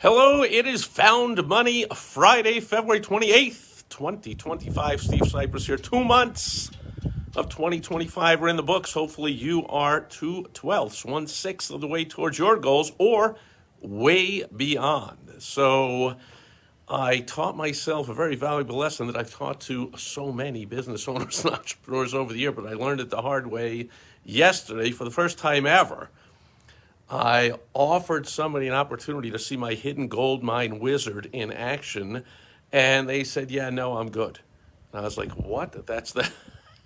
Hello, it is Found Money Friday, February 28th, 2025. Steve Sipress here. 2 months of 2025 are in the books. Hopefully, you are 2/12, 1/6 of the way towards your goals or way beyond. So, I taught myself a very valuable lesson that I've taught to so many business owners and entrepreneurs over the year, but I learned it the hard way yesterday for the first time ever. I offered somebody an opportunity to see my hidden gold mine wizard in action, and they said, "Yeah, no, I'm good." And I was like, "What? That's the."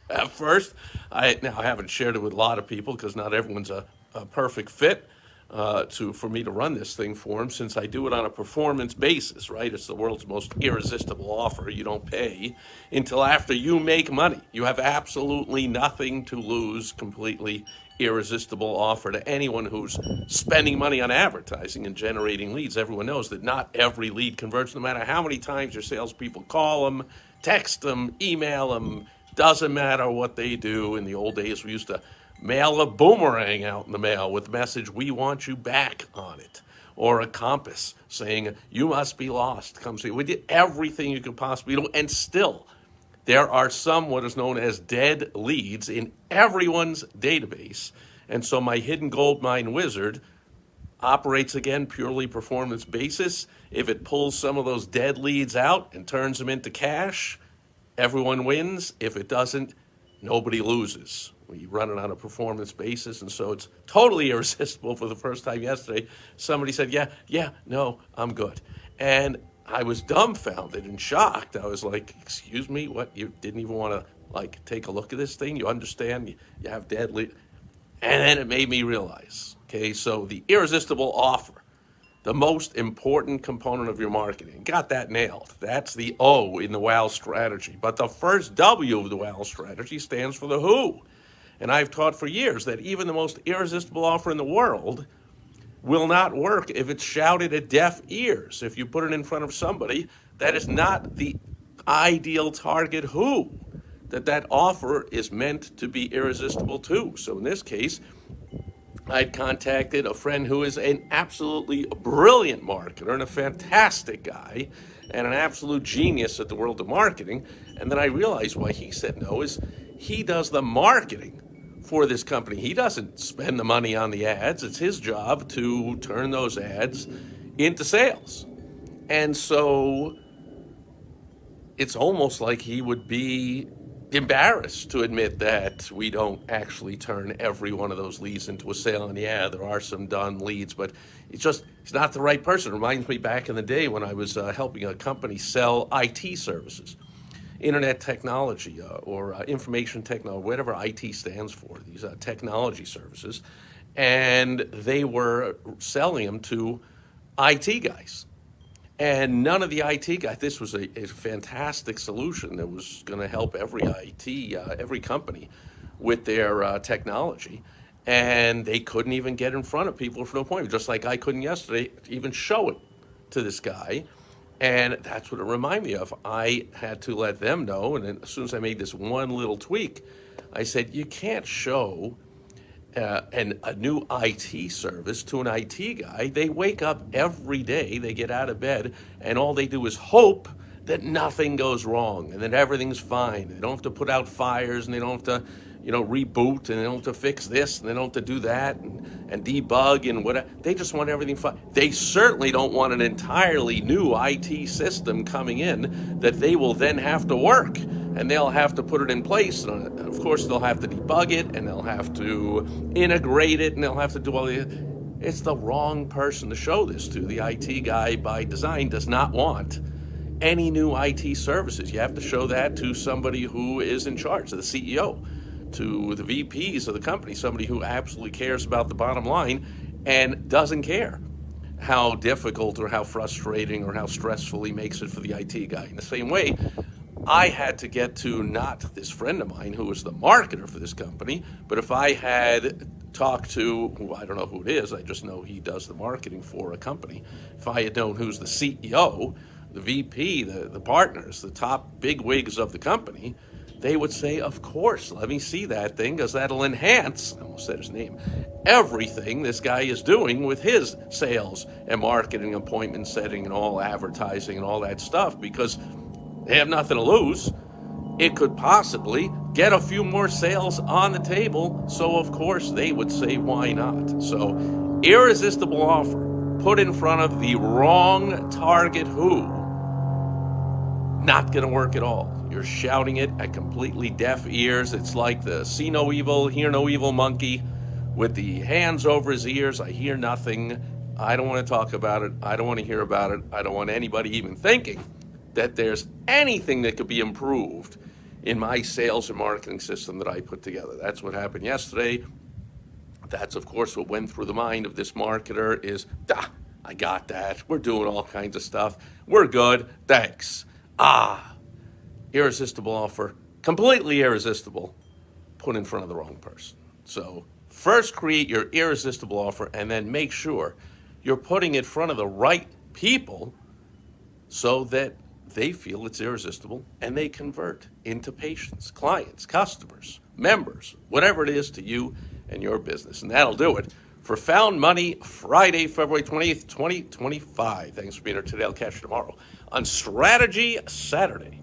At first, I haven't shared it with a lot of people because not everyone's a perfect fit for me to run this thing for them, since I do it on a performance basis. Right? It's the world's most irresistible offer. You don't pay until after you make money. You have absolutely nothing to lose. Completely irresistible offer to anyone who's spending money on advertising and generating leads. Everyone knows that not every lead converts, no matter how many times your salespeople call them, text them, email them. Doesn't matter what they do. In the old days, we used to mail a boomerang out in the mail with the message, "We want you back" on it. Or a compass saying, "You must be lost. Come see." We did everything you could possibly do, and still, there are some what is known as dead leads in everyone's database. And so my hidden gold mine wizard operates again purely performance basis. If it pulls some of those dead leads out and turns them into cash, everyone wins. If it doesn't, nobody loses. We run it on a performance basis, and so it's totally irresistible. For the first time yesterday, somebody said, yeah, no, I'm good. And I was dumbfounded and shocked. I was like, "Excuse me, what? You didn't even want to take a look at this thing? You understand you have dead lead?" And then it made me realize, okay, so the irresistible offer, the most important component of your marketing. Got that nailed. That's the O in the WOW strategy. But the first W of the WOW strategy stands for the who. And I've taught for years that even the most irresistible offer in the world will not work if it's shouted at deaf ears. If you put it in front of somebody that is not the ideal target who, that offer is meant to be irresistible to. So in this case, I'd contacted a friend who is an absolutely brilliant marketer and a fantastic guy and an absolute genius at the world of marketing. And then I realized why he said no is he does the marketing for this company. He doesn't spend the money on the ads. It's his job to turn those ads into sales. And so it's almost like he would be embarrassed to admit that we don't actually turn every one of those leads into a sale. And yeah, there are some done leads, but he's not the right person. It reminds me back in the day when I was helping a company sell IT services, internet technology or information technology, whatever IT stands for, these technology services. And they were selling them to IT guys. And none of the IT guys, this was a fantastic solution that was going to help every company with their technology. And they couldn't even get in front of people for an appointment, just like I couldn't yesterday even show it to this guy. And that's what it reminded me of. I had to let them know, and then as soon as I made this one little tweak, I said, you can't show a new IT service to an IT guy. They wake up every day, they get out of bed, and all they do is hope that nothing goes wrong and that everything's fine. They don't have to put out fires, and they don't have to, reboot, and they don't have to fix this, and they don't have to do that, and debug and whatever. They just want everything fine. They certainly don't want an entirely new IT system coming in that they will then have to work, and they'll have to put it in place. And of course, they'll have to debug it, and they'll have to integrate it, and they'll have to do all the. It's the wrong person to show this to. The IT guy, by design, does not want any new IT services. You have to show that to somebody who is in charge, to the CEO, to the VPs of the company, somebody who absolutely cares about the bottom line and doesn't care how difficult or how frustrating or how stressful he makes it for the IT guy. In the same way, I had to get to not this friend of mine who was the marketer for this company, but if I had talked to, who I don't know who it is, I just know he does the marketing for a company. If I had known who's the CEO, the VP, the partners, the top big wigs of the company, they would say, of course, let me see that thing, because that'll enhance, I almost said his name, everything this guy is doing with his sales and marketing, appointment setting, and all advertising and all that stuff, because they have nothing to lose. It could possibly get a few more sales on the table, so of course they would say, why not? So, irresistible offer put in front of the wrong target who? Not going to work at all. You're shouting it at completely deaf ears. It's like the see no evil, hear no evil monkey with the hands over his ears. I hear nothing. I don't want to talk about it. I don't want to hear about it. I don't want anybody even thinking that there's anything that could be improved in my sales and marketing system that I put together. That's what happened yesterday. That's, of course, what went through the mind of this marketer is, I got that. We're doing all kinds of stuff. We're good. Thanks. Irresistible offer, completely irresistible, put in front of the wrong person. So first create your irresistible offer and then make sure you're putting it in front of the right people so that they feel it's irresistible and they convert into patients, clients, customers, members, whatever it is to you and your business. And that'll do it for Found Money Friday, February 28th, 2025. Thanks for being here today. I'll catch you tomorrow on Strategy Saturday.